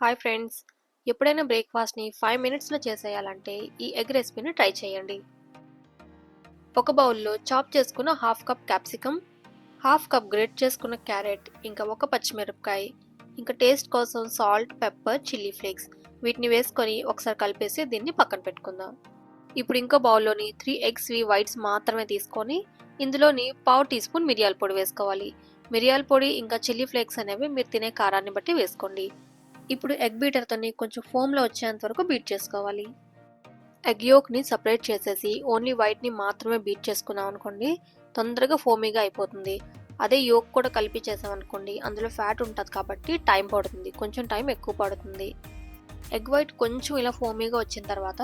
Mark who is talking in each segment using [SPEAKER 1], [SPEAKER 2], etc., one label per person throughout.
[SPEAKER 1] Hi friends, ఎప్పుడైనా బ్రేక్ఫాస్ట్ని 5 మినిట్స్లో చేసేయాలంటే ఈ ఎగ్ రెసిపీని ట్రై చేయండి. ఒక బౌల్లో చాప్ చేసుకున్న half cup capsicum, half cup great చేసుకున్న క్యారెట్, ఇంకా ఒక పచ్చిమిరపకాయ, ఇంకా టేస్ట్ కోసం సాల్ట్, పెప్పర్, చిల్లీ ఫ్లేక్స్ వీటిని వేసుకొని ఒకసారి కలిపేసి దీన్ని పక్కన పెట్టుకుందాం. ఇప్పుడు ఇంకో బౌల్లోని 3 ఎగ్స్ వైట్స్ మాత్రమే తీసుకొని ఇందులోని పావు టీ స్పూన్ మిరియాల పొడి వేసుకోవాలి. మిరియాల పొడి ఇంకా చిల్లీ ఫ్లేక్స్ అనేవి మీరు తినే కారాన్ని బట్టి వేసుకోండి. ఇప్పుడు ఎగ్ బీటర్తోని కొంచెం ఫోమ్లో వచ్చేంత వరకు బీట్ చేసుకోవాలి. ఎగ్ యోక్ని సపరేట్ చేసేసి ఓన్లీ వైట్ని మాత్రమే బీట్ చేసుకున్నాం అనుకోండి, తొందరగా ఫోమీగా అయిపోతుంది. అదే యోక్ కూడా కలిపి చేసామనుకోండి, అందులో ఫ్యాట్ ఉంటుంది కాబట్టి టైం పడుతుంది, కొంచెం టైం ఎక్కువ పడుతుంది. ఎగ్ వైట్ కొంచెం ఇలా ఫోమీగా వచ్చిన తర్వాత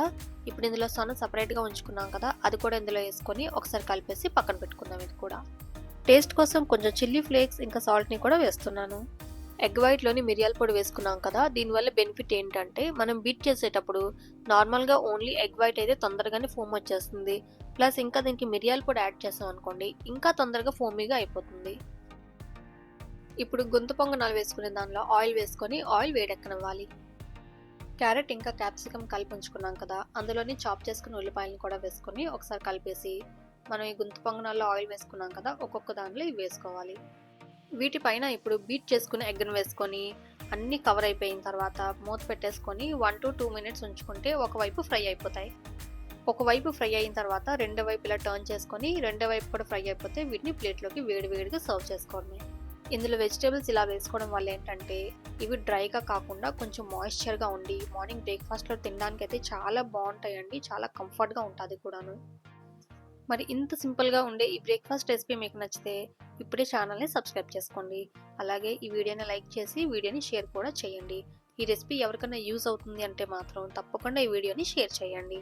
[SPEAKER 1] ఇప్పుడు ఇందులో సన్న సపరేట్గా ఉంచుకున్నాం కదా, అది కూడా ఇందులో వేసుకొని ఒకసారి కలిపేసి పక్కన పెట్టుకుందాం. ఇది కూడా టేస్ట్ కోసం కొంచెం చిల్లీ ఫ్లేక్స్ ఇంకా సాల్ట్ని కూడా వేస్తున్నాను. ఎగ్ వైట్లోని మిరియాల పొడి వేసుకున్నాం కదా, దీనివల్ల బెనిఫిట్ ఏంటంటే మనం బీట్ చేసేటప్పుడు నార్మల్గా ఓన్లీ ఎగ్ వైట్ అయితే తొందరగానే ఫోమ్ వచ్చేస్తుంది. ప్లస్ ఇంకా దీనికి మిరియాల పొడి యాడ్ చేసాం అనుకోండి, ఇంకా తొందరగా ఫోమీగా అయిపోతుంది. ఇప్పుడు గుంత పొంగనాలు వేసుకునే దానిలో ఆయిల్ వేసుకొని ఆయిల్ వేడెక్కనివ్వాలి. క్యారెట్ ఇంకా క్యాప్సికమ్ కలిపి ఉంచుకున్నాం కదా, అందులోని చాప్ చేసుకున్న ఉల్లిపాయలను కూడా వేసుకొని ఒకసారి కలిపేసి మనం ఈ గుంత పొంగనాల్లో ఆయిల్ వేసుకున్నాం కదా, ఒక్కొక్క దానిలో ఇవి వేసుకోవాలి. వీటిపైన ఇప్పుడు బీట్ చేసుకుని ఎగ్ను వేసుకొని అన్నీ కవర్ అయిపోయిన తర్వాత మూత పెట్టేసుకొని 1 to 2 మినిట్స్ ఉంచుకుంటే ఒకవైపు ఫ్రై అయిపోతాయి. ఒకవైపు ఫ్రై అయిన తర్వాత రెండో వైపు ఇలా టర్న్ చేసుకొని రెండో వైపు కూడా ఫ్రై అయిపోతే వీటిని ప్లేట్లోకి వేడివేడిగా సర్వ్ చేసుకోవడమే. ఇందులో వెజిటేబుల్స్ ఇలా వేసుకోవడం వల్ల ఏంటంటే ఇవి డ్రైగా కాకుండా కొంచెం మాయిశ్చర్గా ఉండి మార్నింగ్ బ్రేక్ఫాస్ట్లో తినడానికి అయితే చాలా బాగుంటాయండి, చాలా కంఫర్ట్గా ఉంటుంది కూడాను. మరి ఇంత సింపుల్గా ఉండే ఈ బ్రేక్ఫాస్ట్ రెసిపీ మీకు నచ్చితే ఇప్పుడే ఛానల్ని సబ్స్క్రైబ్ చేసుకోండి. అలాగే ఈ వీడియోని లైక్ చేసి వీడియోని షేర్ కూడా చేయండి. ఈ రెసిపీ ఎవరికైనా యూజ్ అవుతుంది అంటే మాత్రం తప్పకుండా ఈ వీడియోని షేర్ చేయండి.